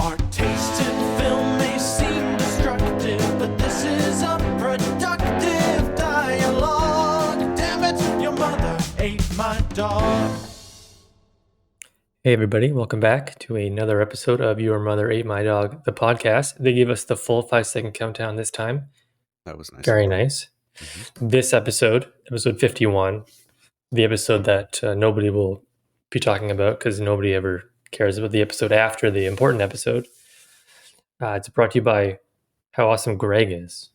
Our tastes in film may seem destructive, but this is a productive dialogue. Damn it, your mother ate my dog. Hey everybody, welcome back to another episode of Your Mother Ate My Dog, the podcast. They gave us the full 5-second countdown this time. That was nice. Very nice. Mm-hmm. This episode 51, the episode that nobody will be talking about because nobody ever cares about the episode after the important episode. It's brought to you by how awesome Greg is.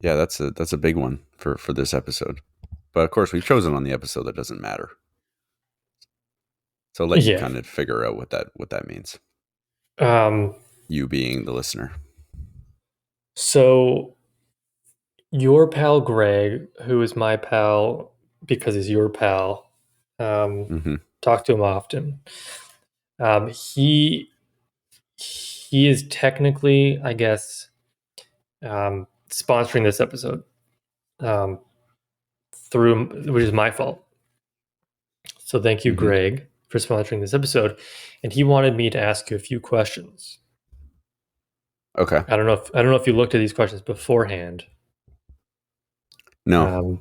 Yeah, that's a big one for this episode. But of course, we've chosen on the episode that doesn't matter. So let you kind of figure out what that means. You being the listener. So your pal Greg, who is my pal because he's your pal, talk to him often. He is technically, I guess, sponsoring this episode which is my fault. So thank you, Greg, for sponsoring this episode. And he wanted me to ask you a few questions. Okay. I don't know if you looked at these questions beforehand. No.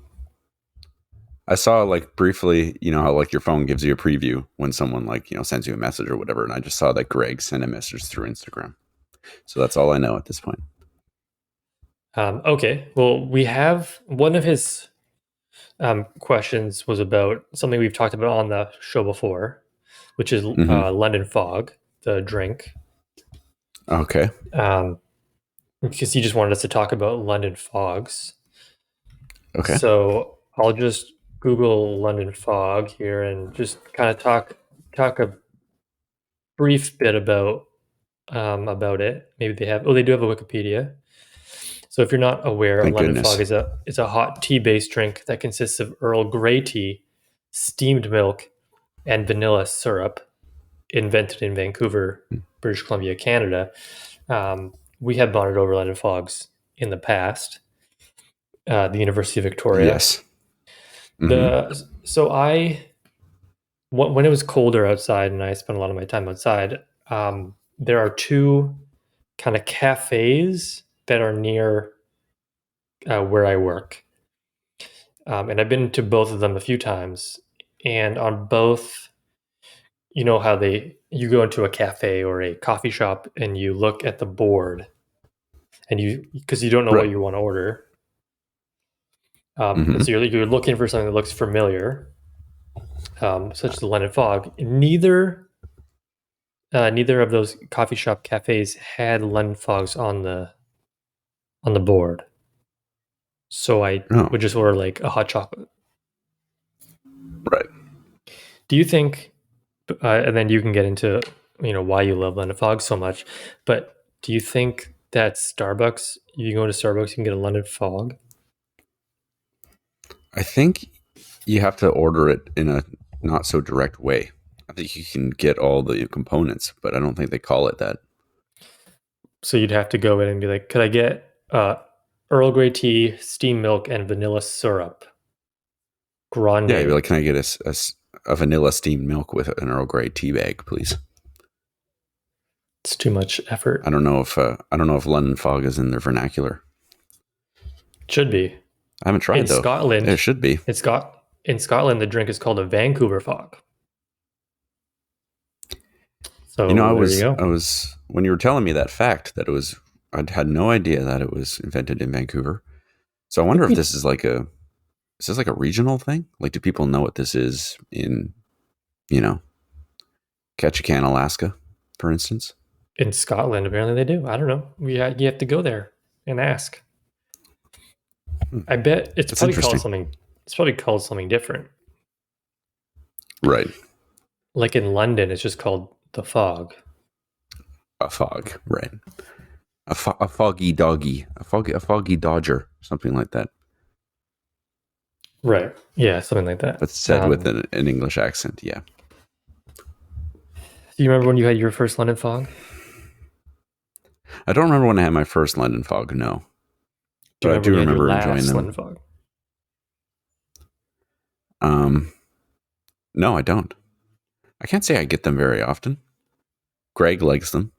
I saw like briefly, how like your phone gives you a preview when someone sends you a message or whatever, and I just saw that Greg sent a message through Instagram. So that's all I know at this point. Okay. Well, we have one of his questions was about something we've talked about on the show before, which is London Fog, the drink. Okay. Because he just wanted us to talk about London Fogs. Okay. So I'll just Google London Fog here and just kind of talk a brief bit about it. Maybe they do have a Wikipedia. So if you're not aware, London Fog is a hot tea-based drink that consists of Earl Grey tea, steamed milk, and vanilla syrup, invented in Vancouver, British Columbia, Canada. We have bonded over London Fogs in the past. The University of Victoria. Yes. So when it was colder outside and I spent a lot of my time outside, there are two kind of cafes that are near where I work. And I've been to both of them a few times. And on both, you know how you go into a cafe or a coffee shop and you look at the board and because you don't know what you want to order. So you're looking for something that looks familiar, such as the London Fog. Neither of those coffee shop cafes had London Fogs on the board. So I would just order like a hot chocolate. Right. Do you think, and then you can get into why you love London Fog so much, but do you think that Starbucks, you can go to Starbucks, you can get a London Fog? I think you have to order it in a not so direct way. I think you can get all the components, but I don't think they call it that. So you'd have to go in and be like, could I get Earl Grey tea, steamed milk, and vanilla syrup? Grande. Yeah, you'd be like, can I get a vanilla steamed milk with an Earl Grey tea bag, please? It's too much effort. I don't know if London Fog is in their vernacular. Should be. I haven't tried though. In Scotland, it should be. In Scotland, the drink is called a Vancouver Fog. So I was when you were telling me that fact that I had no idea that it was invented in Vancouver. So I wonder if this is like a regional thing? Like, do people know what this is in, Ketchikan, Alaska, for instance? In Scotland, apparently they do. I don't know. You have to go there and ask. I bet it's probably called something. It's probably called something different. Right. Like in London, it's just called the Fog. A fog, right? A foggy doggy, a foggy dodger, something like that. Right. Yeah, something like that. But said with an English accent. Yeah. Do you remember when you had your first London Fog? I don't remember when I had my first London Fog. No. But I do remember enjoying them. London Fog? No, I don't. I can't say I get them very often. Greg likes them,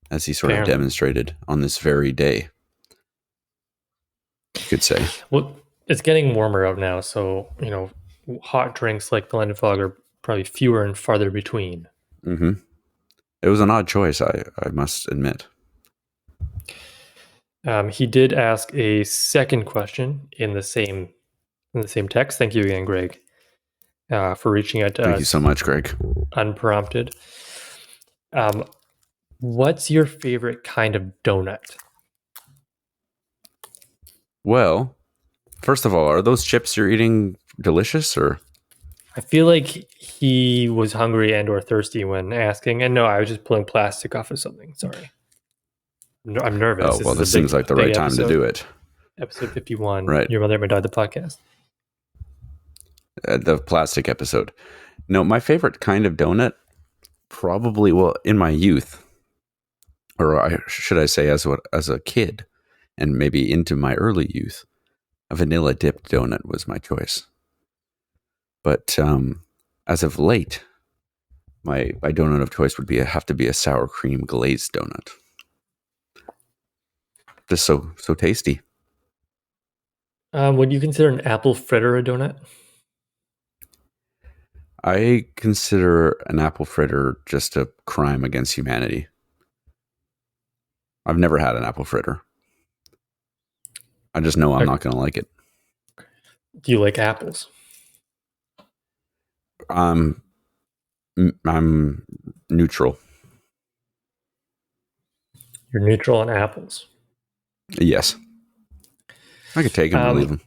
as he sort of Apparently. demonstrated on this very day. You could say. Well, it's getting warmer out now, so hot drinks like the London Fog are probably fewer and farther between. Mm-hmm. It was an odd choice, I must admit. He did ask a second question in the same text. Thank you again, Greg, for reaching out to us. Thank you so much, Greg. Unprompted. What's your favorite kind of donut? Well, first of all, are those chips you're eating delicious, or? I feel like he was hungry and or thirsty when asking. And no, I was just pulling plastic off of something. Sorry. I'm nervous. Oh, well, this seems like the right time to do it. Episode 51. Right. Your Mother, My Dog, the podcast. The plastic episode. No, my favorite kind of donut, probably, well, in my youth, or should I say as a kid, and maybe into my early youth, a vanilla dipped donut was my choice. But as of late, my donut of choice would have to be a sour cream glazed donut. Just so tasty. Would you consider an apple fritter a donut? I consider an apple fritter just a crime against humanity. I've never had an apple fritter. I just know I'm not going to like it. Do you like apples? I'm neutral. You're neutral on apples. Yes. I could take them or leave them.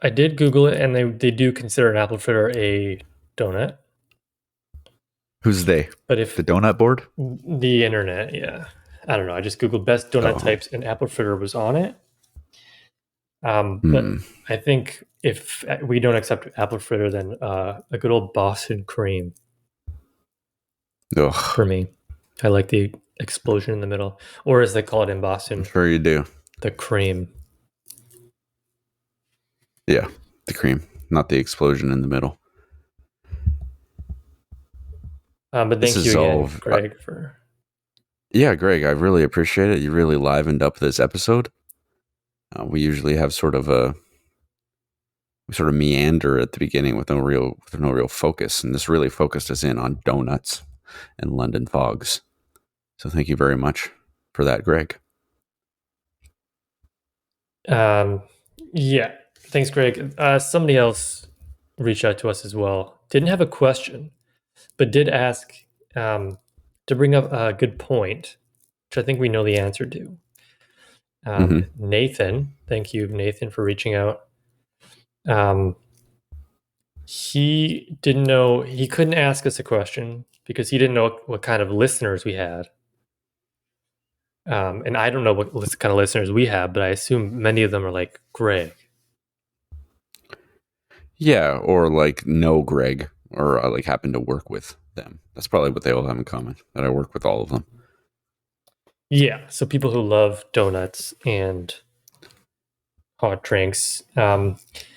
I did Google it, and they do consider an apple fritter a donut. Who's they? But if the donut board? The internet, yeah. I don't know. I just Googled best donut types, and apple fritter was on it. But I think if we don't accept apple fritter, then a good old Boston cream. Ugh. For me, I like the explosion in the middle, or as they call it in Boston. I'm sure you do. The cream. Yeah, the cream, not the explosion in the middle. But thank you again, Greg, for... Yeah, Greg, I really appreciate it. You really livened up this episode. We usually have sort of meander at the beginning with no real focus, and this really focused us in on donuts and London fogs. So thank you very much for that, Greg. Yeah, thanks, Greg. Somebody else reached out to us as well. Didn't have a question, but did ask to bring up a good point, which I think we know the answer to. Nathan, thank you, Nathan, for reaching out. He didn't know, he couldn't ask us a question because he didn't know what kind of listeners we had. And I don't know what kind of listeners we have, but I assume many of them are like Greg. Yeah, or like know Greg, or like happen to work with them. That's probably what they all have in common, that I work with all of them. Yeah, so people who love donuts and hot drinks. And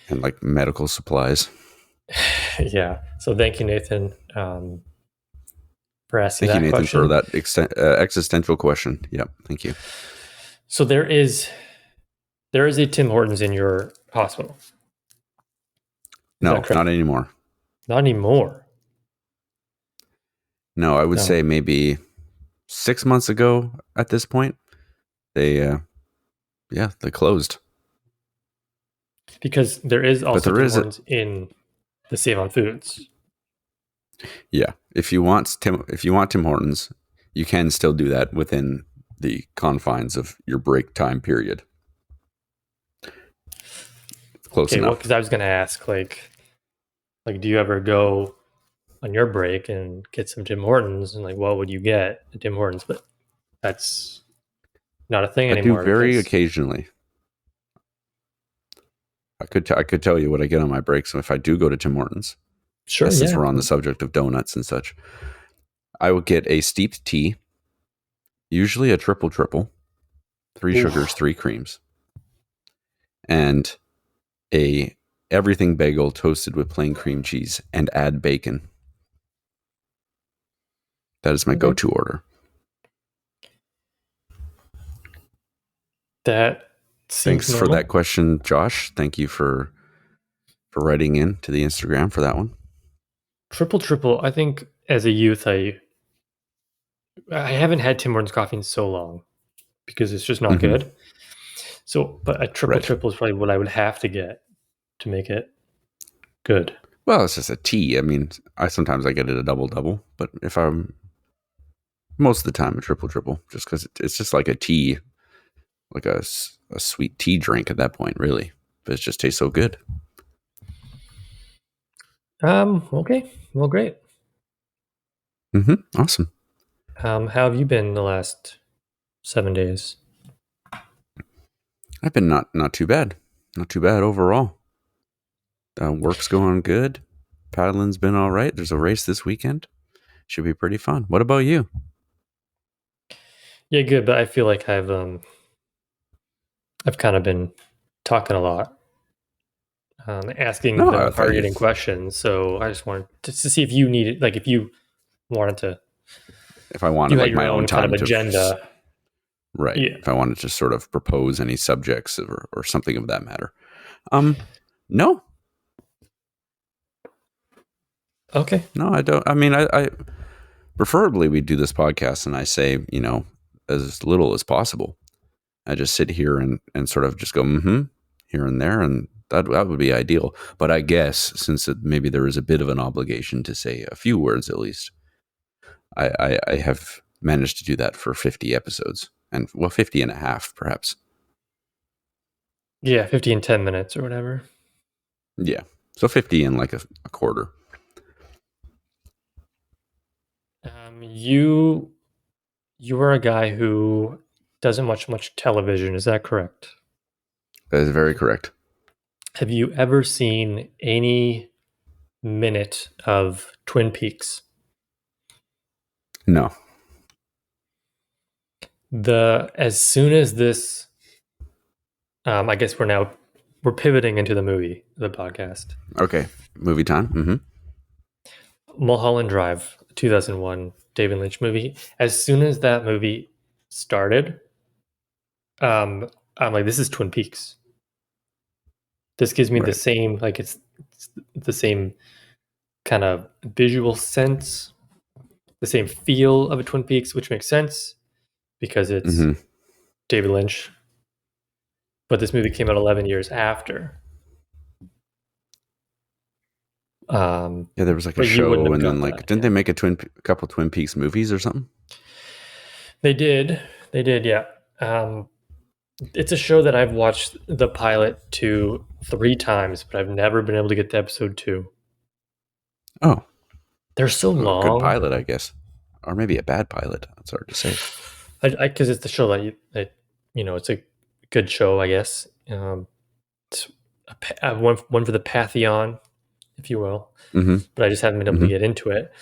like medical supplies. Yeah, so thank you, Nathan, for asking that question. Thank you, Nathan, for that existential question. Yep, thank you. So there is a Tim Hortons in your hospital. No, not anymore. Not anymore. No, I would say maybe 6 months ago at this point, they closed. Because there is also Tim Hortons in the Save on Foods. Yeah, if you want Tim Hortons, you can still do that within the confines of your break time period. Close enough. Because I was going to ask, like, do you ever go on your break and get some Tim Hortons? And like, what would you get at Tim Hortons? But that's not a thing anymore. I do very occasionally. I could tell you what I get on my breaks if I do go to Tim Hortons. Sure. Since we're on the subject of donuts and such, I would get a steeped tea, usually a triple, 3 sugars, 3 creams, and a everything bagel toasted with plain cream cheese and add bacon. That is my Okay. go-to order. That seems Thanks for normal. that question, Josh. Thank you for writing in to the Instagram for that one. Triple. I think as a youth, I haven't had Tim Hortons coffee in so long because it's just not Mhm. good. So, but a triple is probably what I would have to get to make it good. Well, it's just a tea. I mean, sometimes I get it a double, but if I'm most of the time a triple, just because it's just like a tea, like a sweet tea drink at that point, really. But it just tastes so good. Okay. Well, great. Awesome. How have you been the last 7 days? I've been not too bad. Not too bad overall. Work's going good. Paddling's been all right. There's a race this weekend. Should be pretty fun. What about you? Yeah, good. But I feel like I've kind of been talking a lot, asking No, the I thought hard you. hitting questions. So I just wanted to see if you needed, like, if you wanted to, If I wanted you had like your my own own kind time of to, agenda. right? Yeah. If I wanted to sort of propose any subjects or something of that matter. No, Okay. no, I don't. I mean, I preferably we do this podcast and I say, as little as possible. I just sit here and sort of just go, here and there. And that would be ideal. But I guess since maybe there is a bit of an obligation to say a few words at least, I have managed to do that for 50 episodes and 50 and a half, perhaps. Yeah, 50 and 10 minutes or whatever. Yeah. So 50 in like a quarter. You are a guy who doesn't watch much television. Is that correct? That is very correct. Have you ever seen any minute of Twin Peaks? No. As soon as this, I guess we're pivoting into the podcast. Okay. Movie time. Mulholland Drive, 2001 David Lynch movie. As soon as that movie started, I'm like, this is Twin Peaks. This gives me the Right. same, like it's the same kind of visual sense, the same feel of a Twin Peaks, which makes sense because it's David Lynch. But this movie came out 11 years after. Yeah, there was like a But you wouldn't show, have and got then like, that. didn't they make a couple Twin Peaks movies or something? They did, yeah. It's a show that I've watched the pilot to 3 times, but I've never been able to get to episode 2. Oh, They're so a long. good pilot, I guess, or maybe a bad pilot. That's hard to say. Because it's the show that it's a good show, I guess. It's one for the Pantheon, if you will. But I just haven't been able to get into it.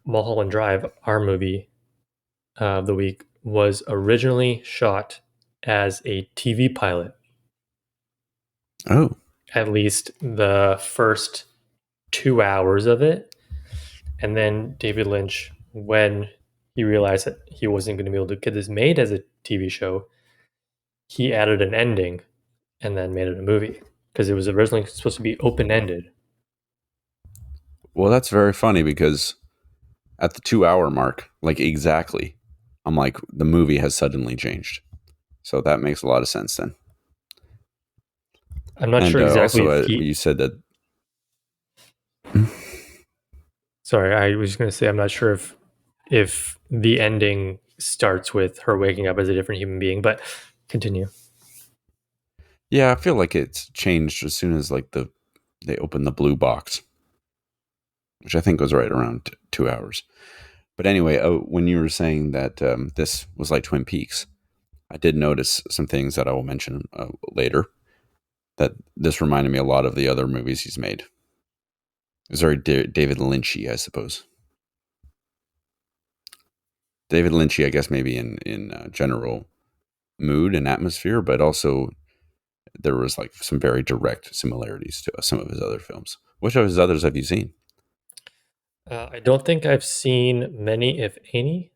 Mulholland Drive, our movie of the week, was originally shot as a TV pilot. Oh, At least the first 2 hours of it. And then David Lynch, when he realized that he wasn't going to be able to get this made as a TV show, he added an ending and then made it a movie because it was originally supposed to be open-ended. well, that's very funny because at the 2 hour mark, like exactly, I'm like, the movie has suddenly changed. So that makes a lot of sense then. I'm not sure exactly Also, if you said that. Sorry, I was just going to say I'm not sure if the ending starts with her waking up as a different human being, but continue. Yeah, I feel like it's changed as soon as like they opened the blue box, which I think was right around 2 hours. But anyway, when you were saying that this was like Twin Peaks, I did notice some things that I will mention later. That this reminded me a lot of the other movies he's made. It's very David Lynchy, I suppose. David Lynchy, I guess, maybe in general mood and atmosphere, but also there was like some very direct similarities to some of his other films. Which of his others have you seen? I don't think I've seen many, if any.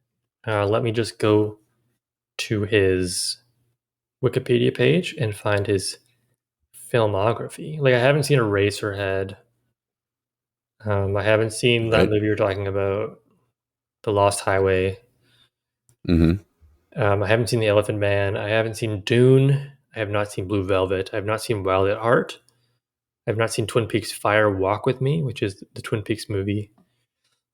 Let me just go to his Wikipedia page and find his filmography. Like, I haven't seen Eraserhead. I haven't seen that Right. movie you're talking about, The Lost Highway. Mm-hmm. I haven't seen The Elephant Man. I haven't seen Dune. I have not seen Blue Velvet. I have not seen Wild at Heart. I have not seen Twin Peaks Fire Walk with Me, which is the Twin Peaks movie.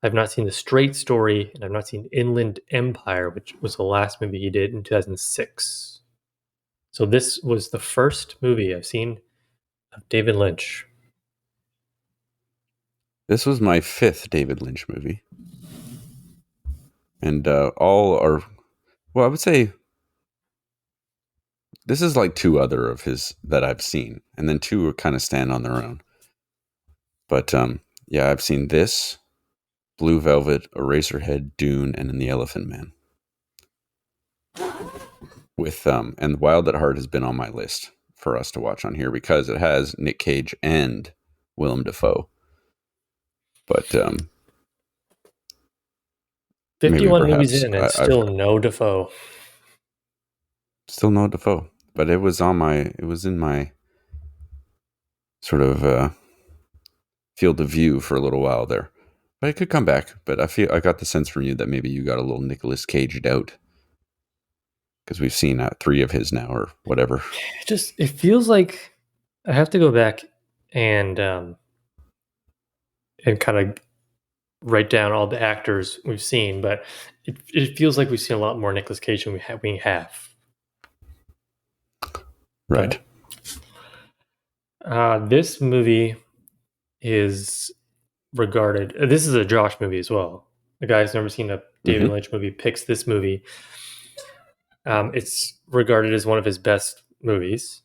I've not seen The Straight Story, and I've not seen Inland Empire, which was the last movie he did in 2006. So this was the first movie I've seen of David Lynch. This was my 5th David Lynch movie. And all are, well, I would say this is like 2 other of his that I've seen. And then 2 kind of stand on their own. But yeah, I've seen this, Blue Velvet, Eraserhead, Dune, and then The Elephant Man. With and Wild at Heart has been on my list for us to watch on here because it has Nick Cage and Willem Dafoe. But 51 maybe movies perhaps in, and I've still no Dafoe. still no Dafoe, but it was in my sort of field of view for a little while there. But it could come back. But I got the sense from you that maybe you got a little Nicolas Caged out because we've seen 3 of his now or whatever. It feels like I have to go back and kind of write down all the actors we've seen, but it feels like we've seen a lot more Nicolas Cage than we have. Right. This movie is regarded. This is a Josh movie as well. The guy who's never seen a David Lynch movie picks this movie. It's regarded as one of his best movies,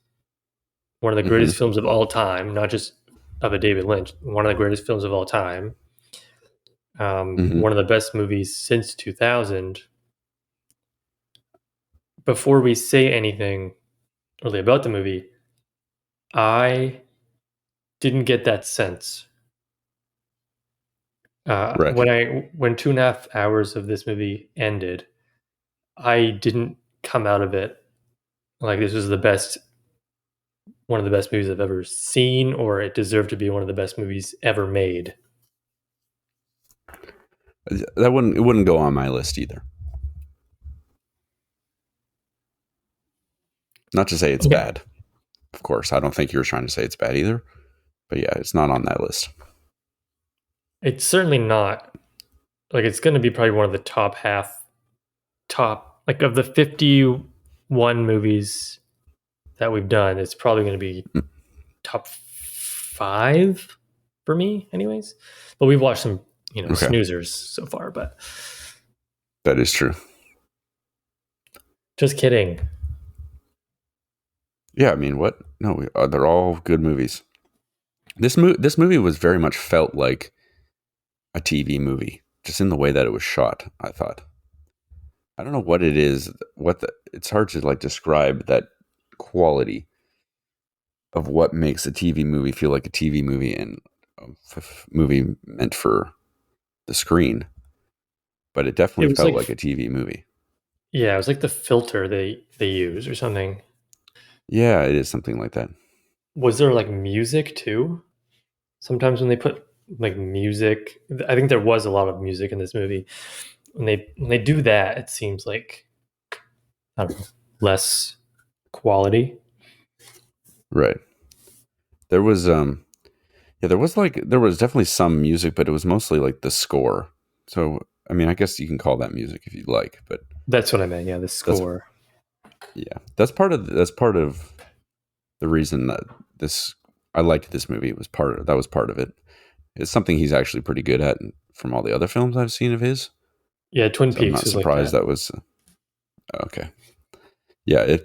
one of the greatest films of all time, not just of a David Lynch. One of the greatest films of all time. One of the best movies since 2000. Before we say anything really about the movie, I didn't get that sense. Right. When 2.5 hours of this movie ended, I didn't come out of it like this was one of the best movies I've ever seen, or it deserved to be one of the best movies ever made. It wouldn't go on my list either. Not to say it's bad. Of course, I don't think you were trying to say it's bad either. But yeah, it's not on that list. It's certainly not. Like, it's going to be probably one of the top like of the 51 movies that we've done, it's probably going to be top 5 for me anyways. But we've watched some, snoozers so far, but that is true. Just kidding. Yeah, I mean, what? No, they're all good movies. This movie was very much felt like a TV movie, just in the way that it was shot, I thought. I don't know what it is, it's hard to like describe that quality of what makes a TV movie feel like a TV movie and a movie meant for the screen. But it definitely felt like a TV movie. Yeah, it was like the filter they use or something. Yeah, it is something like that. Was there like music too? Sometimes when they put like music, I think there was a lot of music in this movie. When they do that, it seems like, I don't know, less quality. Right. There was there was definitely some music, but it was mostly like the score. So I mean, I guess you can call that music if you like, but that's what I meant. Yeah, the score. That's part of the reason that I liked this movie. That was part of it. It's something he's actually pretty good at from all the other films I've seen of his. Yeah, Twin Peaks. I'm not surprised that was okay. Yeah,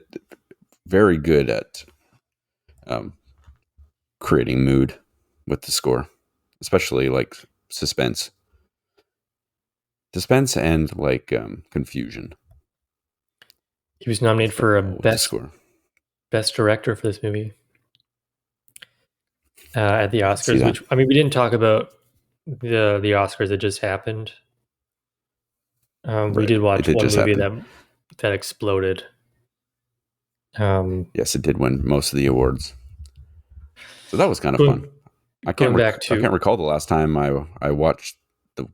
very good at creating mood with the score, especially like suspense and like confusion. He was nominated for a best director for this movie at the Oscars, which, I mean, we didn't talk about the Oscars that just happened. We Right. did It watch did one just movie happen. that exploded. Um, Yes, it did win most of the awards. So that was kind of fun. going going back I to can't recall the last time I watched the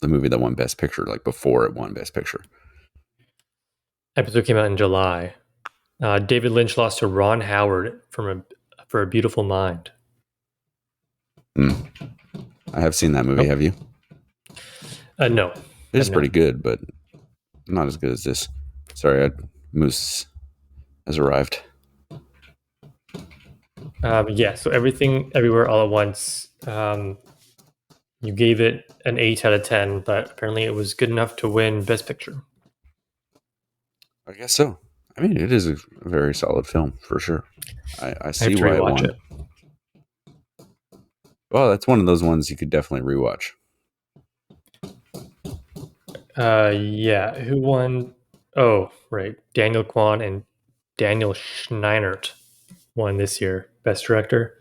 movie that won Best Picture, like before it won Best Picture. episode came out in July. David Lynch lost to Ron Howard for A Beautiful Mind. Mm. I have seen that movie. Nope. Have you? No, It is have pretty not. good, but not as good as this. Sorry, Moose has arrived. Yeah, so Everything Everywhere All at Once. You gave it an 8 out of 10, but apparently it was good enough to win Best Picture. I guess so. I mean, it is a very solid film for sure. I I have see to why it rewatch won. it. Well, that's one of those ones you could definitely rewatch. Yeah, who won? Oh, right. Daniel Kwan and Daniel Scheinert won this year, Best Director.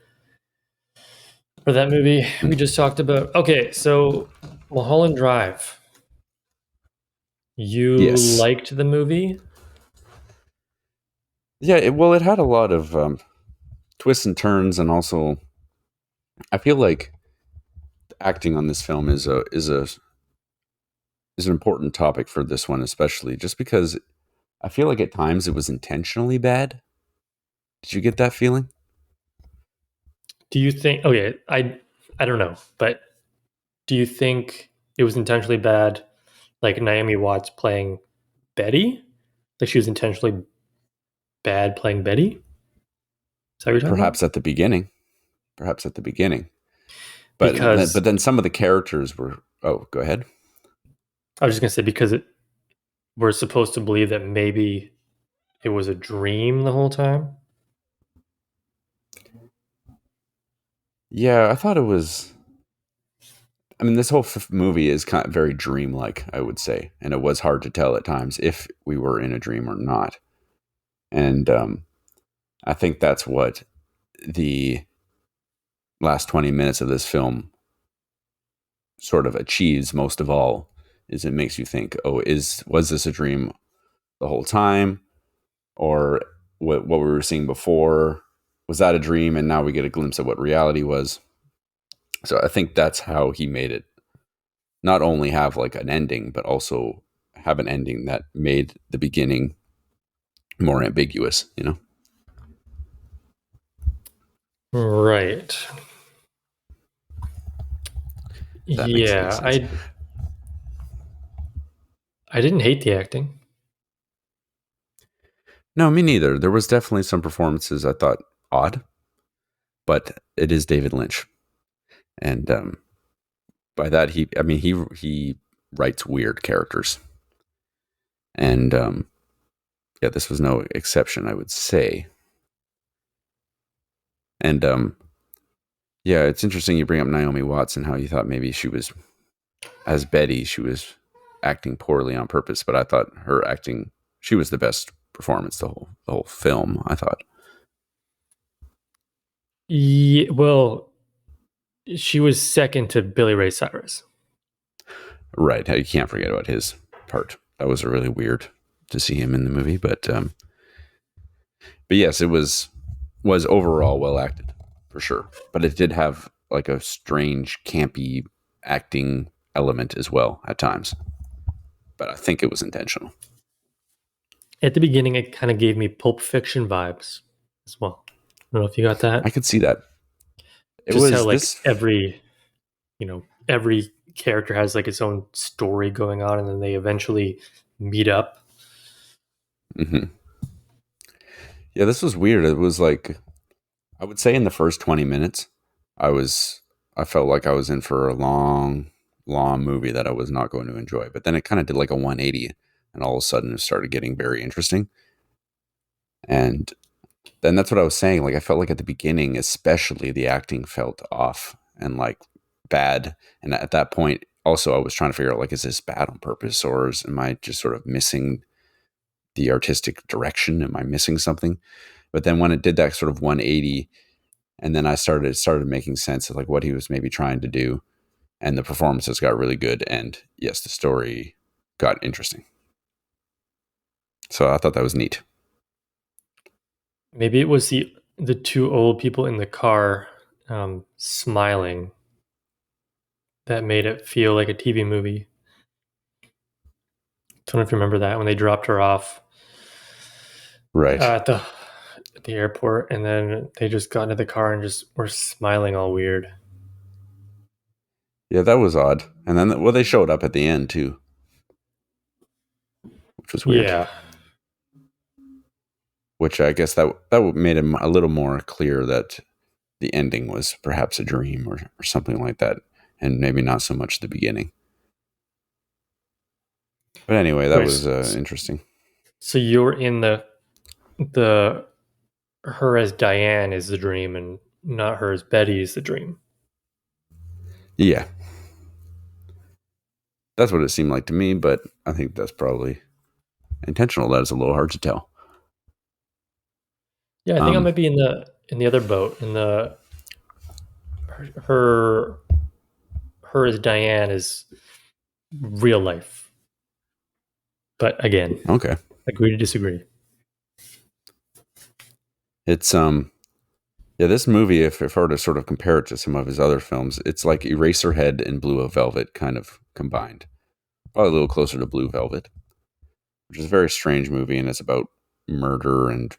For that movie we just talked about. Okay, so Mulholland Drive. You Yes. liked the movie? Yeah. Well, it had a lot of twists and turns, and also I feel like acting on this film is an important topic for this one, especially just because I feel like at times it was intentionally bad. Did you get that feeling? Do you think? Okay, I don't know, but do you think it was intentionally bad? Like Naomi Watts playing Betty? Like she was intentionally bad playing Betty? Is that what you're talking about? Perhaps at the beginning. Perhaps at the beginning. Because But then some of the characters were. Oh, go ahead. I was just gonna say because we're supposed to believe that maybe it was a dream the whole time. Yeah, I thought it was. I mean, this whole movie is kind of very dreamlike, I would say, and it was hard to tell at times if we were in a dream or not. And I think that's what the last 20 minutes of this film sort of achieves most of all. Is it makes you think, oh, was this a dream the whole time, or what we were seeing before, was that a dream, and now we get a glimpse of what reality was. So I think that's how he made it not only have like an ending, but also have an ending that made the beginning more ambiguous, you know? Right. If that makes any Yeah, sense. I didn't hate the acting. No, me neither. There was definitely some performances I thought odd, but it is David Lynch. And by that, he writes weird characters. And yeah, this was no exception, I would say. And yeah, it's interesting you bring up Naomi Watts and how you thought maybe she was, as Betty, she was acting poorly on purpose, but I thought her acting, she was the best performance the whole film, I thought. Yeah, well, she was second to Billy Ray Cyrus. Right, you can't forget about his part. That was really weird to see him in the movie, but yes, it was overall well acted for sure. But it did have like a strange campy acting element as well at times. But I think it was intentional. At the beginning, it kind of gave me Pulp Fiction vibes as well. I don't know if you got I that. could see that. It Just how was like this. every character has like its own story going on, and then they eventually meet up. Mhm. Yeah, this was weird. It was like, I would say in the first 20 minutes, I was I felt like I was in for a long movie that I was not going to enjoy. But then it kind of did like a 180, and all of a sudden it started getting very interesting. And then that's what I was saying. Like I felt like at the beginning, especially the acting felt off and like bad. And at that point, also I was trying to figure out like, is this bad on purpose, or am I just sort of missing the artistic direction? Am I missing something? But then when it did that sort of 180, and then I started making sense of like what he was maybe trying to do, and the performances got really good, and yes, the story got interesting. So I thought that was neat. Maybe it was the two old people in the car smiling that made it feel like a TV movie. Don't know if you remember that when they dropped her off Right. at the airport, and then they just got into the car and just were smiling all weird. Yeah, that was odd. And then, well, they showed up at the end too, which was weird. Yeah, Which I guess that made it a little more clear that the ending was perhaps a dream or something like that, and maybe not so much the beginning. But anyway, that wait. was interesting. So you're in the her as Diane is the dream, and not her as Betty is the dream. Yeah, that's what it seemed like to me, but I think that's probably intentional. That is a little hard to tell. Yeah, I think I might be in the other boat. In the her her as Diane is real life. But again, Okay, agree to disagree. it's yeah, this movie, if I were to sort of compare it to some of his other films, it's like Eraserhead and Blue Velvet kind of combined. Probably a little closer to Blue Velvet, which is a very strange movie, and it's about murder and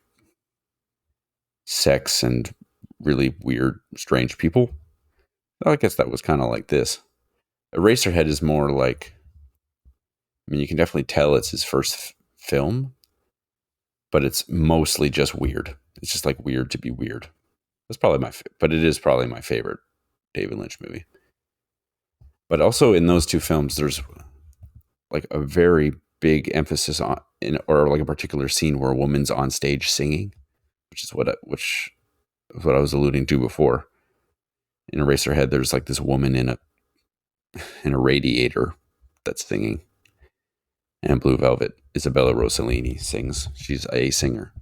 sex and really weird, strange people. I guess that was kind of like this. Eraserhead is more like, I mean, you can definitely tell it's his first film, but it's mostly just weird. It's just like weird to be weird. That's probably but it is probably my favorite David Lynch movie. But also in those two films, there's like a very big emphasis on, or like a particular scene where a woman's on stage singing, which is what I was alluding to before. In Eraserhead, there's like this woman in a radiator that's singing. And Blue Velvet, Isabella Rossellini sings. She's a singer.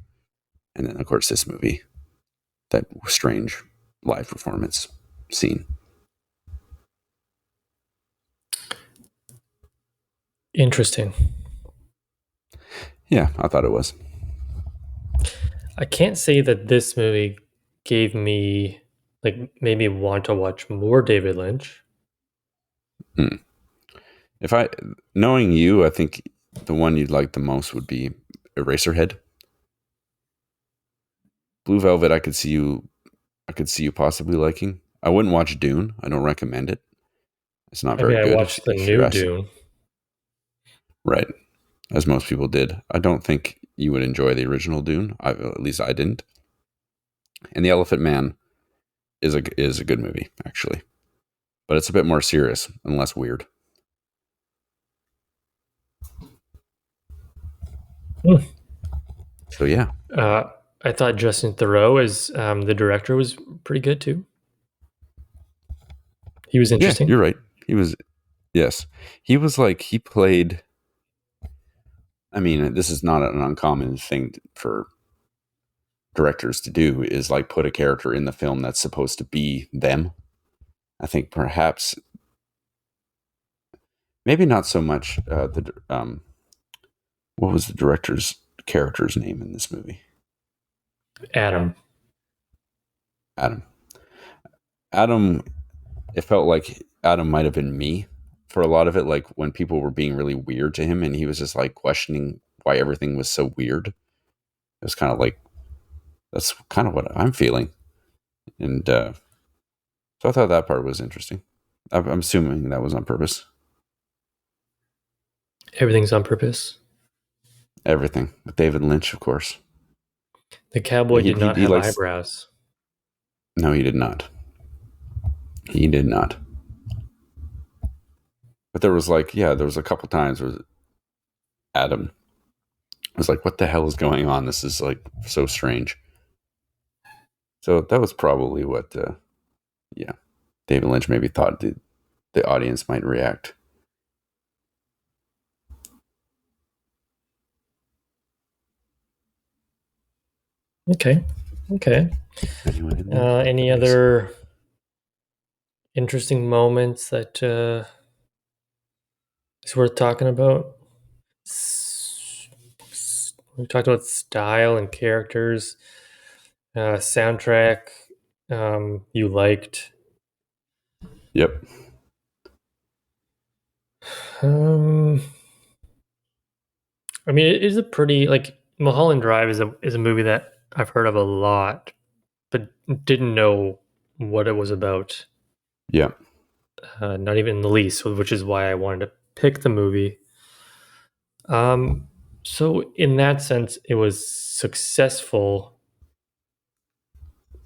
And then, of course, this movie, that strange live performance scene. Interesting. Yeah, I thought it was. I can't say that this movie gave me made me want to watch more David Lynch. If I, knowing you, I think the one you'd like the most would be Eraserhead. Blue Velvet, I could see you possibly liking. I wouldn't watch Dune. I don't recommend it. It's not very I good. watched the if you're new asking. Dune. Right, as most people did. I don't think you would enjoy the original Dune. At least I didn't. And The Elephant Man is a good movie, actually, but it's a bit more serious and less weird. Hmm. So yeah, I thought Justin Theroux as the director was pretty good too. He was yeah, interesting. you're right. He was, yes, he was like he played. I mean, this is not an uncommon thing for directors to do. Is like put a character in the film that's supposed to be them. I think perhaps maybe not so much what was the director's character's name in this movie? Adam. Adam. Adam, it felt like Adam might have been me for a lot of it. Like when people were being really weird to him and he was just like questioning why everything was so weird. It was kind of like, that's kind of what I'm feeling. And so I thought that part was interesting. I'm assuming that was on purpose. Everything's on purpose. Everything. With David Lynch, of course. The cowboy did not he have likes, eyebrows. No, he did not. He did not. But there was like, yeah, there was a couple times where Adam was like, what the hell is going on? This is like so strange. So that was probably what, yeah, David Lynch maybe thought the audience might react. Okay. Okay. Anyone in there? Any Let me see. other interesting moments that is worth talking about? We talked about style and characters, soundtrack. You liked. Yep. Um, I mean, it is a pretty like Mulholland Drive is a movie that I've heard of a lot, but didn't know what it was about. Yeah. Not even in the least, which is why I wanted to pick the movie. So in that sense, it was successful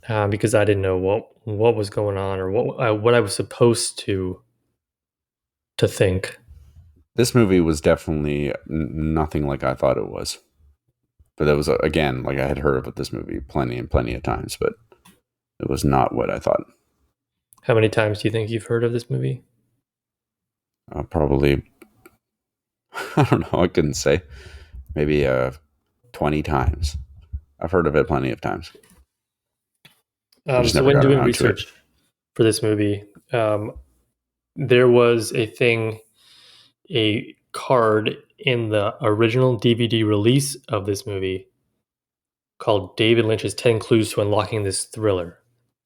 because I didn't know what was going on or what I was supposed to think. This movie was definitely nothing like I thought it was. But that was, again, like I had heard about this movie plenty and plenty of times, but it was not what I thought. How many times do you think you've heard of this movie? Probably, I don't know, I couldn't say. Maybe 20 times. I've heard of it plenty of times. I just So never when got doing around to it. research for this movie, there was a card in the original DVD release of this movie called David Lynch's 10 Clues to Unlocking This Thriller.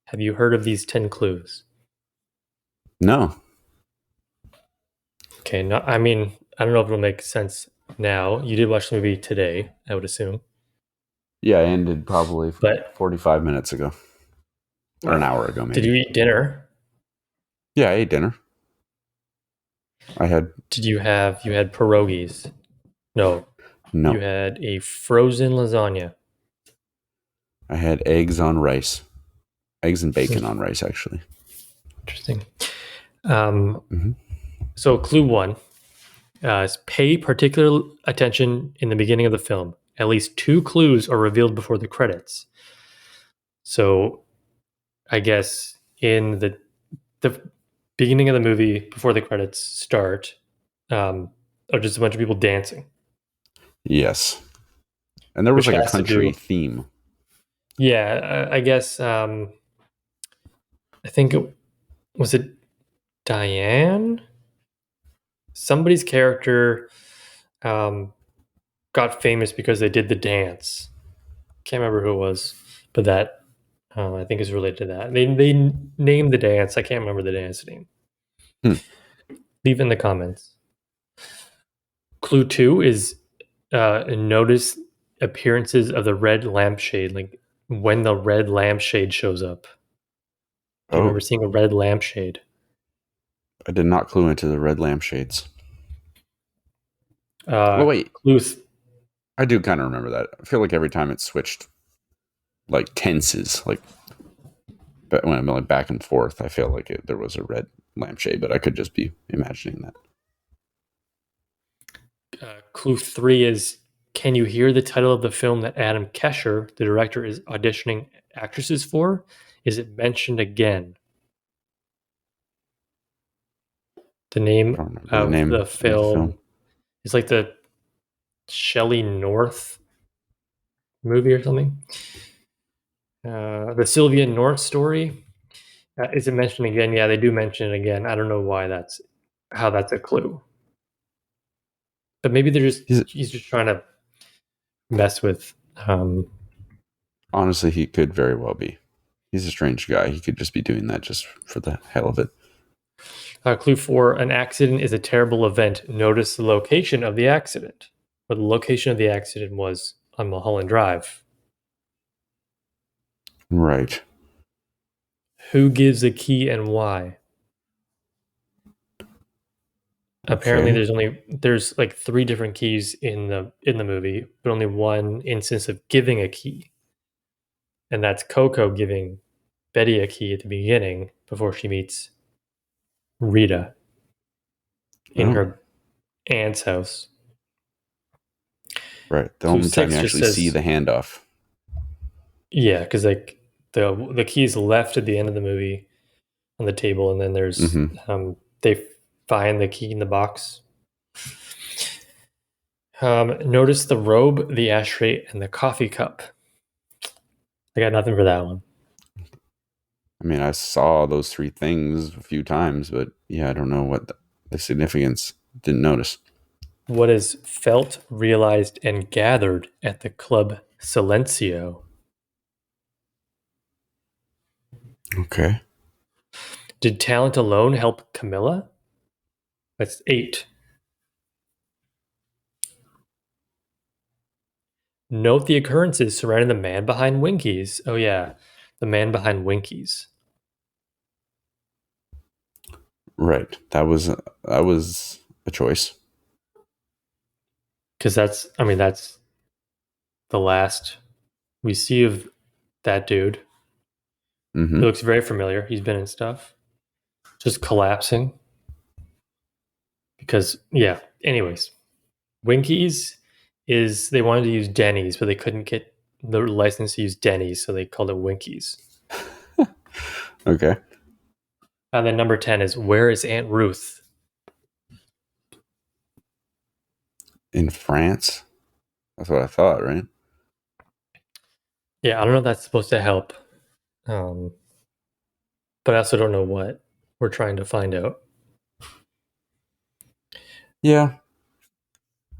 Have you heard of these 10 clues? No. Okay, no, I mean, I don't know if it'll make sense now. You did watch the movie today, I would assume. Yeah, I ended probably But 45 minutes ago. Or an hour ago, did maybe. you eat dinner? Yeah, I ate dinner. I had... You had pierogies? No. No. You had a frozen lasagna. I had eggs on rice. Eggs and bacon on rice, actually. Interesting. Mhm. So clue one is pay particular attention in the beginning of the film. At least 2 clues are revealed before the credits. So I guess in the beginning of the movie, before the credits start, are just a bunch of people dancing. Yes. And there was Which like a has to country do, theme. yeah, I guess, I think was it Diane? Somebody's character got famous because they did the dance. Can't remember who it was, but that I think is related to that. They named the dance. I can't remember the dance name. Hmm. Leave in the comments. Clue 2 is notice appearances of the red lampshade, like when the red lampshade shows up. Do you remember Oh, seeing a red lampshade? I did not clue into the red lampshades. Well, wait. Clue I do kind of remember that. I feel like every time it switched like tenses, like when I'm like back and forth, I feel like there was a red lampshade, but I could just be imagining that. Clue 3 is can you hear the title of the film that Adam Kesher, the director, is auditioning actresses for? Is it mentioned again? The I name don't remember the of name the of the film film. is like the Shelley North movie or something. The Sylvia North story. Is it mentioned again? Yeah, they do mention it again. I don't know why how that's a clue. But maybe he's just trying to mess with. Honestly, he could very well be. He's a strange guy. He could just be doing that just for the hell of it. Clue 4, an accident is a terrible event. Notice the location of the accident. Well, the location of the accident was on Mulholland Drive. Right. Who gives a key and why? Apparently Okay. there's like 3 different keys in the movie, but only one instance of giving a key. And that's Coco giving Betty a key at the beginning before she meets Rita in Oh, her aunt's house. right. The Clue only time you 6 just actually see says, the handoff. yeah, because like the key is left at the end of the movie on the table, and then there's Mm-hmm. they find the key in the box. Notice the robe, the ashtray, and the coffee cup. I got nothing for that one. I mean, I saw those three things a few times, but yeah, I don't know what the significance. Didn't notice. What is felt, realized, and gathered at the Club Silencio? Okay. Did talent alone help Camilla? That's 8. Note the occurrences surrounding the man behind Winkies. Oh yeah, the man behind Winkies. Right. That was a choice. Because that's the last we see of that dude. Mm-hmm. He looks very familiar. He's been in stuff. Just collapsing. Because yeah. Anyways, Winkies is they wanted to use Denny's, but they couldn't get the license to use Denny's, so they called it Winkies. Okay. And then number 10 is where is Aunt Ruth? In France. That's what I thought, right? Yeah, I don't know if that's supposed to help. But I also don't know what we're trying to find out. Yeah.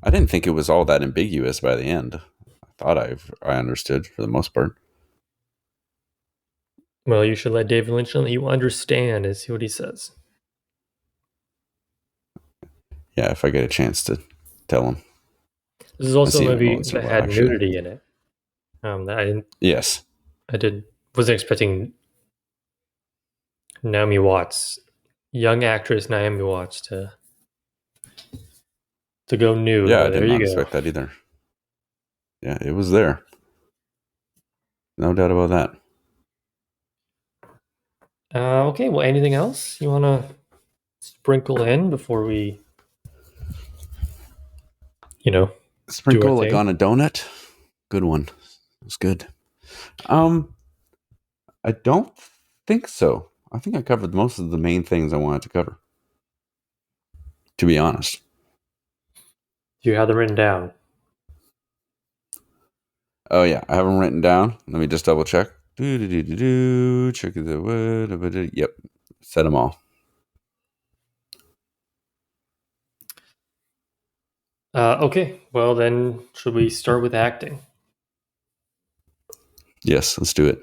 I didn't think it was all that ambiguous by the end. I thought I understood for the most part. Well, you should let David Lynch know that you understand and see what he says. Yeah, if I get a chance to tell him. This is also see a it movie once in that a while, had actually. nudity in it. That Yes. wasn't expecting Naomi Watts, young actress Naomi Watts, to go nude. Yeah, I But did there not you go. expect that either. Yeah, it was there. No doubt about that. Okay, well, anything else you want to sprinkle in before we, do Sprinkle our like thing? on a donut. Good one. It was good. I don't think so. I think I covered most of the main things I wanted to cover. To be honest. Do you have them written down? Oh yeah, I have them written down. Let me just double check. Check the yep. Set them all. Okay, well then, should we start with acting? Yes, let's do it.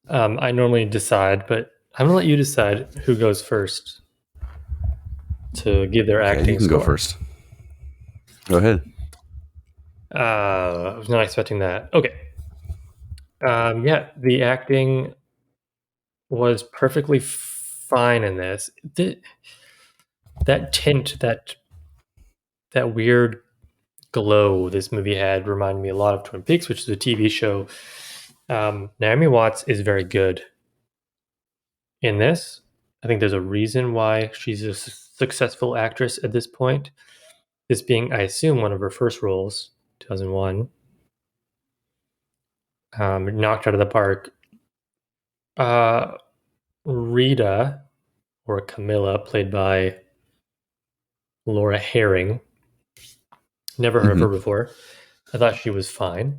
I normally decide, but I'm gonna let you decide who goes first to give their Okay, acting you can score. go first. Go ahead. I was not expecting that. Okay. Yeah, the acting was perfectly fine in this. That tint, that weird glow this movie had reminded me a lot of Twin Peaks, which is a TV show. Naomi Watts is very good in this. I think there's a reason why she's a successful actress at this point. This being, I assume, one of her first roles, 2001. Knocked out of the park. Rita, or Camilla, played by Laura Herring. Never heard of her before. I thought she was fine.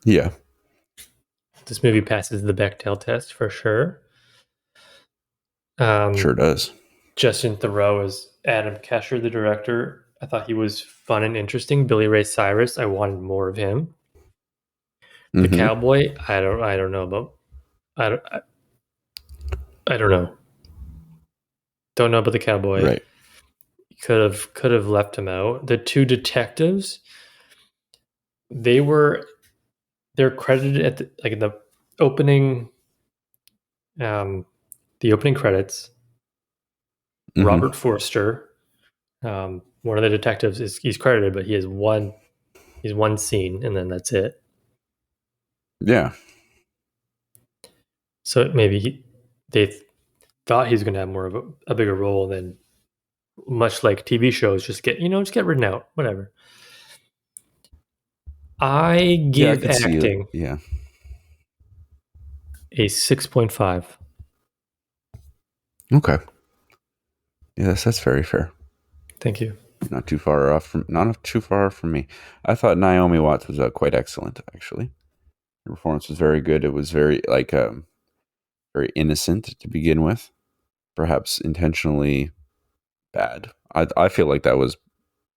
Yeah. This movie passes the Bechdel test for sure. Sure does. Justin Theroux as Adam Kesher, the director. I thought he was fun and interesting. Billy Ray Cyrus, I wanted more of him. The cowboy, I don't know about. I don't know. Don't know about the cowboy. Right. Could have left him out. The two detectives, they're credited at the opening, the opening credits. Robert Forster, one of the detectives, he's credited, but he's one scene, and then that's it. Yeah. So maybe they thought he's going to have more of a bigger role than, much like TV shows, just get written out, whatever. I give acting a 6.5. Okay. Yes, that's very fair. Thank you. Not too far from me. I thought Naomi Watts was quite excellent, actually. Her performance was very good. It was very very innocent to begin with, perhaps intentionally bad. I feel like that was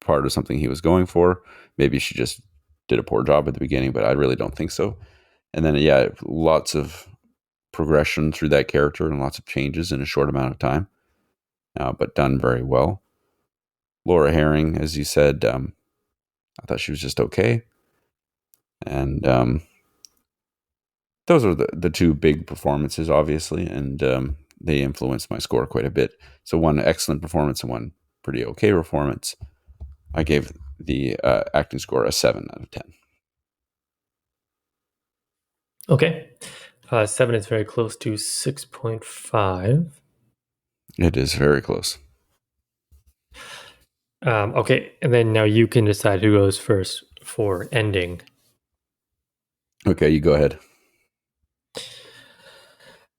part of something he was going for. Maybe she just did a poor job at the beginning, but I really don't think so. And then yeah, lots of progression through that character and lots of changes in a short amount of time, but done very well. Laura Herring, as you said, I thought she was just okay, and those are the two big performances, obviously, and they influenced my score quite a bit. So one excellent performance and one pretty okay performance. I gave the acting score a 7 out of 10. Okay. 7 is very close to 6.5. It is very close. Okay, and then now you can decide who goes first for ending. Okay, you go ahead.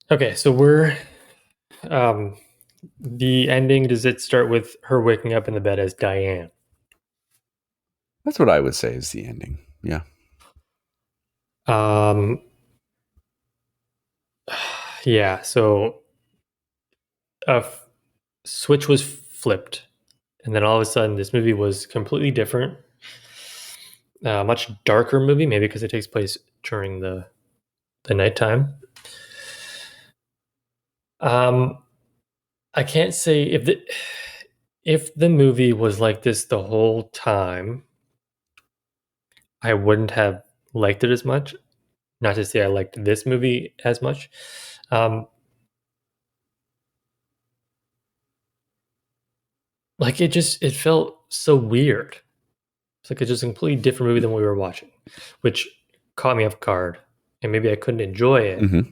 Okay, so we're the ending. Does it start with her waking up in the bed as Diane? That's what I would say is the ending. Yeah. Yeah. So a switch was flipped, and then all of a sudden, this movie was completely different. Much darker movie, maybe because it takes place during the nighttime. I can't say if the movie was like this the whole time, I wouldn't have liked it as much. Not to say I liked this movie as much. Like it felt so weird. It's like it's just a completely different movie than what we were watching, which caught me off guard, and maybe I couldn't enjoy it Mm-hmm.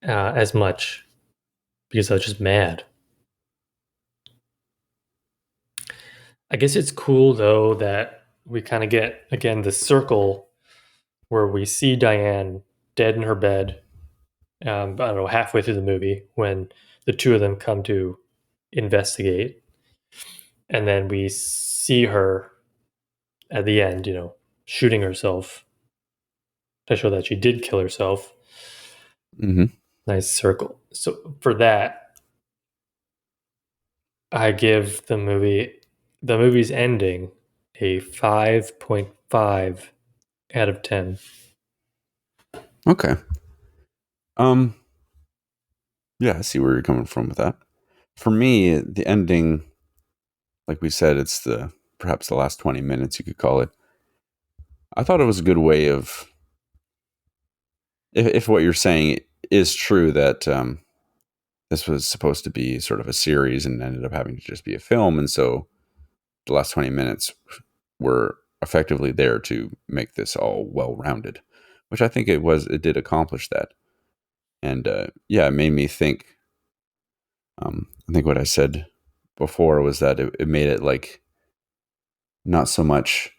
as much because I was just mad. I guess it's cool though that we kind of get again the circle where we see Diane dead in her bed. I don't know, halfway through the movie when the two of them come to investigate, and then we see her at the end, shooting herself to show that she did kill herself. Mm-hmm. Nice circle. So for that, I give the movie's ending a 5.5 out of 10. Okay. Yeah, I see where you're coming from with that. For me, the ending, like we said, it's perhaps the last 20 minutes, you could call it. I thought it was a good way of, if what you're saying is true, that this was supposed to be sort of a series and ended up having to just be a film. And so the last 20 minutes were effectively there to make this all well-rounded, which I think it did accomplish that. And yeah, it made me think. I think what I said before was that it made it like not so much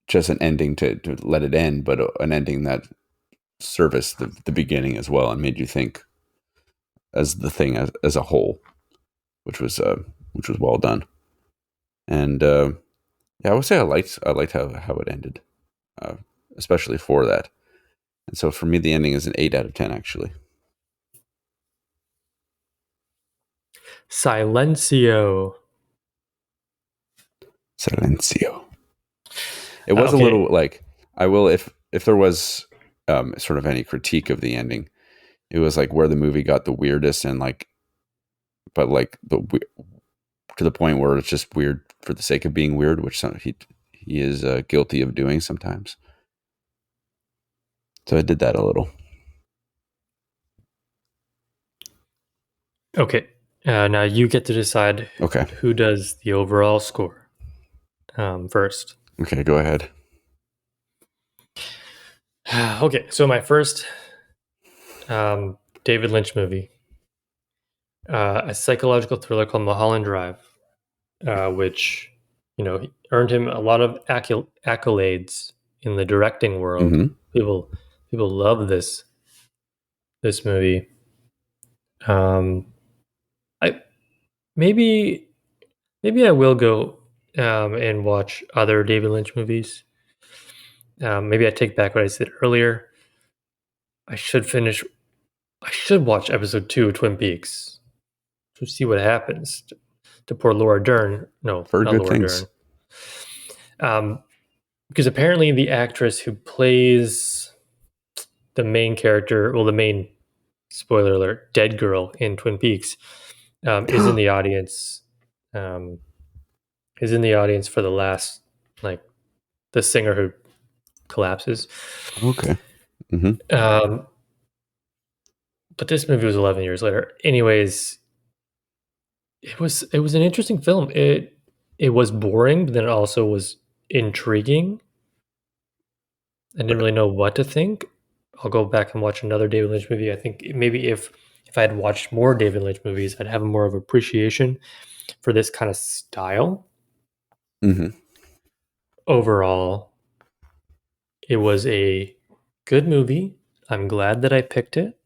just an ending to let it end, but an ending that serviced the beginning as well and made you think as the thing as a whole, which was well done. And yeah, I would say I liked how it ended, especially for that. And so for me, the ending is an 8 out of 10 actually. Silencio. Silencio. It was a Okay. little like, I will, if there was sort of any critique of the ending, it was like where the movie got the weirdest and like, but like to the point where it's just weird for the sake of being weird, which he is guilty of doing sometimes. So I did that a little. Okay. Now you get to decide Okay. who does the overall score first. Okay, go ahead. Okay, so my first David Lynch movie, a psychological thriller called Mulholland Drive, which earned him a lot of accolades in the directing world. Mm-hmm. People love this movie. I maybe I will go and watch other David Lynch movies. Maybe I take back what I said earlier. I should watch episode 2 of Twin Peaks to see what happens to poor Laura Dern. No, Heard not good Laura things. Dern. Because apparently the actress who plays the main character, well, the main, spoiler alert, dead girl in Twin Peaks, is in the audience. Is in the audience for the last, like, the singer who collapses. Okay. Hmm. But this movie was 11 years later. Anyways, it was an interesting film. It was boring, but then it also was intriguing. I didn't really know what to think. I'll go back and watch another David Lynch movie. I think maybe if I had watched more David Lynch movies, I'd have more of appreciation for this kind of style. Hmm. Overall, it was a good movie. I'm glad that I picked it.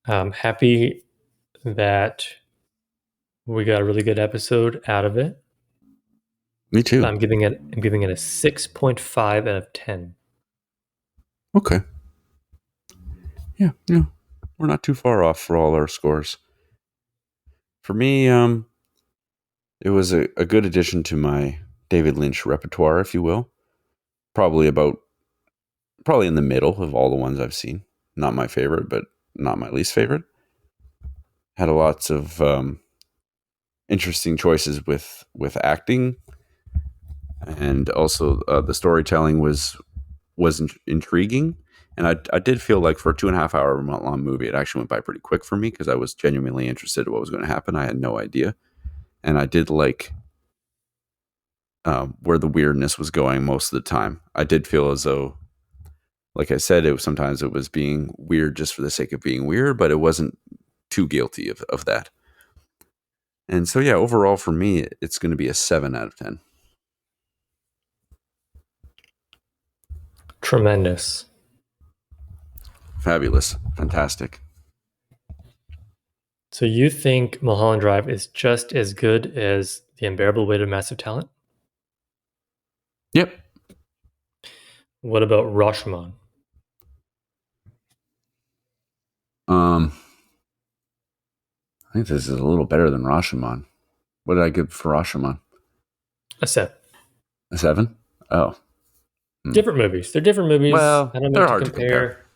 I'm happy that we got a really good episode out of it. Me too. I'm giving it a 6.5 out of 10. Okay. Yeah. We're not too far off for all our scores. For me, it was a good addition to my David Lynch repertoire, if you will. Probably in the middle of all the ones I've seen. Not my favorite, but not my least favorite. Had lots of interesting choices with acting, and also the storytelling was intriguing. And I did feel like for a 2.5 hour long movie, it actually went by pretty quick for me because I was genuinely interested in what was going to happen. I had no idea. And I did like where the weirdness was going most of the time. I did feel as though, like I said, sometimes it was being weird just for the sake of being weird, but it wasn't too guilty of that. And so, yeah, overall for me, it's going to be a 7 out of 10. Tremendous. Fabulous. Fantastic. So you think Mulholland Drive is just as good as The Unbearable Weight of Massive Talent? Yep. What about Rashomon? I think this is a little better than Rashomon. What did I give for Rashomon? A 7. A 7? Oh. Different movies. They're different movies. Well, I don't they're know hard to to compare.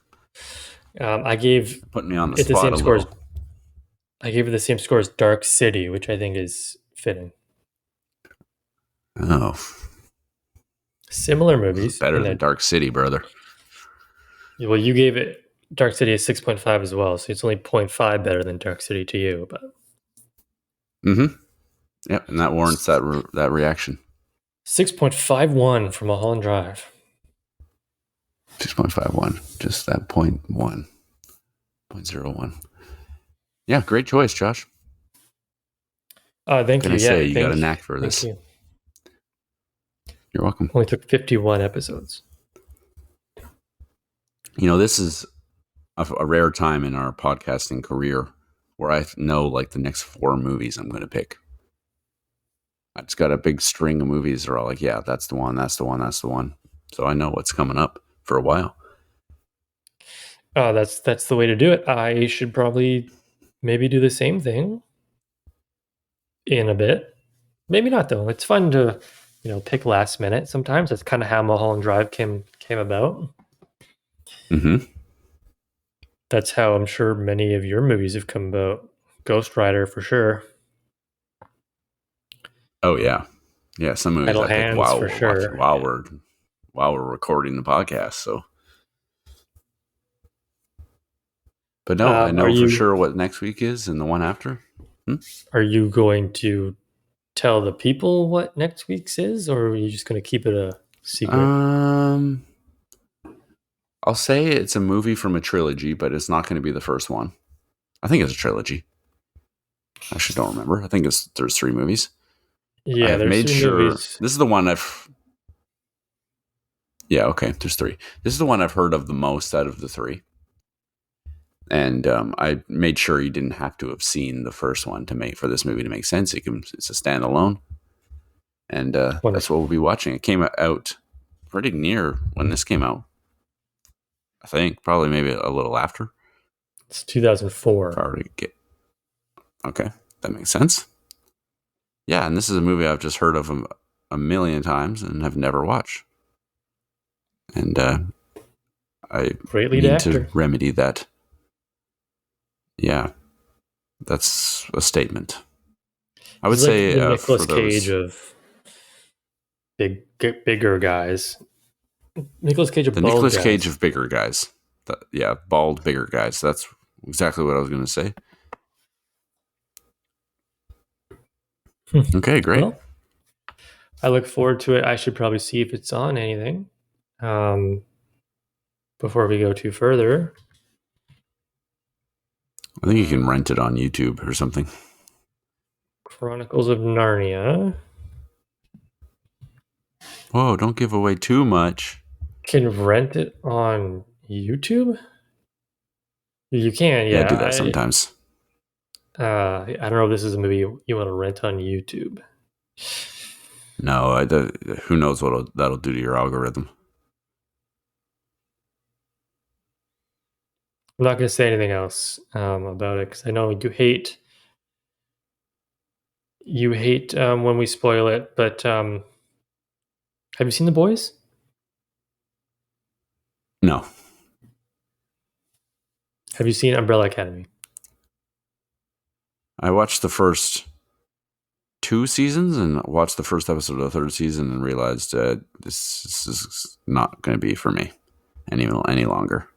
I gave Putting me on the it the spot same a score as little. I gave it the same score as Dark City, which I think is fitting. Oh. Similar movies. Better than Dark City, brother. Well, you gave it Dark City a 6.5 as well, so it's only 0.5 better than Dark City to you. But Yep, and that warrants that reaction. 6.51 from Mulholland Drive. 6.51, just that 0.1, 0.01. Yeah, great choice, Josh. Thank Can you. I say you got a knack for this? Thank you. You're welcome. Only took 51 episodes. This is a rare time in our podcasting career where I know like the next 4 movies I'm going to pick. I just got a big string of movies that are all like, yeah, that's the one, that's the one, that's the one. So I know what's coming up for a while. That's the way to do it. I should probably maybe do the same thing in a bit. Maybe not though. It's fun to, pick last minute. Sometimes that's kind of how Mulholland Drive came about. Mm-hmm. That's how I'm sure many of your movies have come about. Ghost Rider for sure. Oh yeah, yeah. Some movies Idle I pick Hands while for we're sure. while we're recording the podcast. So, but no, I know for sure what next week is and the one after. Are you going to tell the people what next week's is, or are you just going to keep it a secret? I'll say it's a movie from a trilogy, but it's not going to be the first one. I think it's a trilogy. I actually don't remember. I think there's 3 movies. Yeah, I've made 3 sure movies. This is the one Yeah, okay. There's 3. This is the one I've heard of the most out of the 3. And I made sure you didn't have to have seen the first one for this movie to make sense. It's a standalone, and that's what we'll be watching. It came out pretty near when this came out. I think probably maybe a little after. It's 2004. If I were to get, okay, that makes sense. Yeah, and this is a movie I've just heard of a million times and have never watched. And I Great lead need actor. to remedy that. Yeah, that's a statement. I would He's like say the Nicolas for those, Cage of bigger guys. Nicolas Cage of the bald Nicolas guys. Cage of bigger guys. Yeah, bald bigger guys. That's exactly what I was going to say. Okay, great. Well, I look forward to it. I should probably see if it's on anything before we go too further. I think you can rent it on YouTube or something. Chronicles of Narnia. Whoa, don't give away too much. Can rent it on YouTube? You can, yeah. Yeah, I do that sometimes. I don't know if this is a movie you want to rent on YouTube. No, who knows what that'll do to your algorithm. I'm not going to say anything else about it because I know you hate when we spoil it. But have you seen The Boys? No. Have you seen Umbrella Academy? I watched the first 2 seasons and watched the first episode of the 3rd season and realized this is not going to be for me any longer.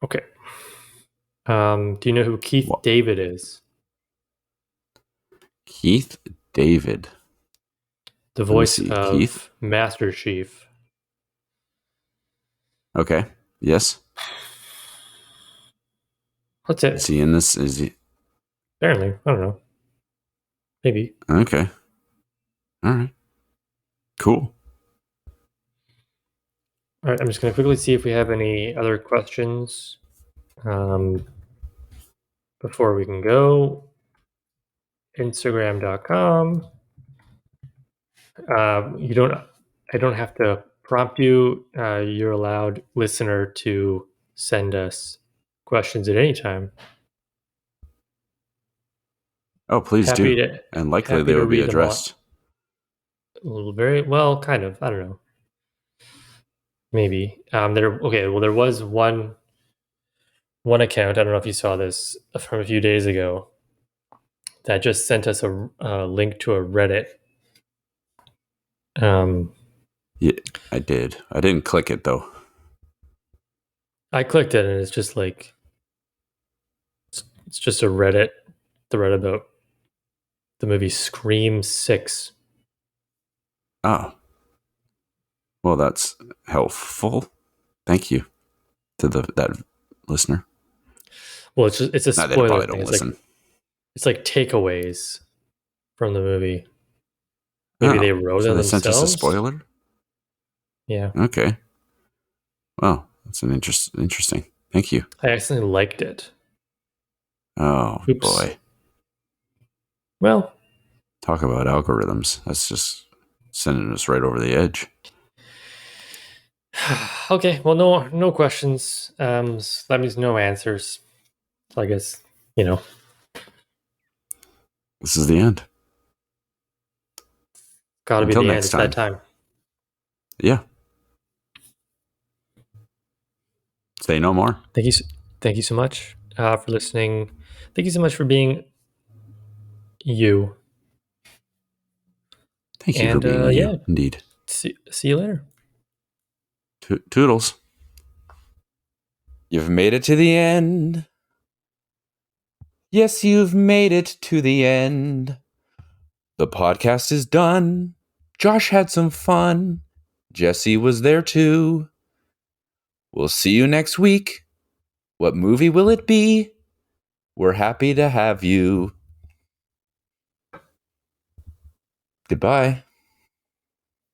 Okay. Do you know who Keith David is? Keith David. The voice of Keith? Master Chief. Okay. Yes. What's it? Is he in this? Is he? Apparently. I don't know. Maybe. Okay. All right. Cool. All right. I'm just going to quickly see if we have any other questions before we can go. Instagram.com. I don't have to prompt you. You're allowed, listener, to send us questions at any time. Oh, please do. And likely they will be addressed. Very well, kind of. I don't know. Maybe. There was one account, I don't know if you saw this, from a few days ago, that just sent us a link to a Reddit. Yeah, I did. I didn't click it though. I clicked it and it's just like it's just a Reddit thread about the movie Scream 6. Oh. Well, that's helpful. Thank you to that listener. Well, it's a spoiler. They probably don't listen. It's like takeaways from the movie. Maybe they wrote it themselves. Sent us a spoiler? Yeah. Okay. Well, that's an interesting. Thank you. I accidentally liked it. Oh, Oops. Boy. Well. Talk about algorithms. That's just sending us right over the edge. Okay. Well, no questions. That means no answers. So I guess, this is the end. Gotta be the end. It's that time. Yeah. Say no more. Thank you so much for listening. Thank you so much for being you. Thank you for being you. Indeed. See you later. Toodles. You've made it to the end. Yes, you've made it to the end. The podcast is done. Josh had some fun. Jesse was there too. We'll see you next week. What movie will it be? We're happy to have you. Goodbye.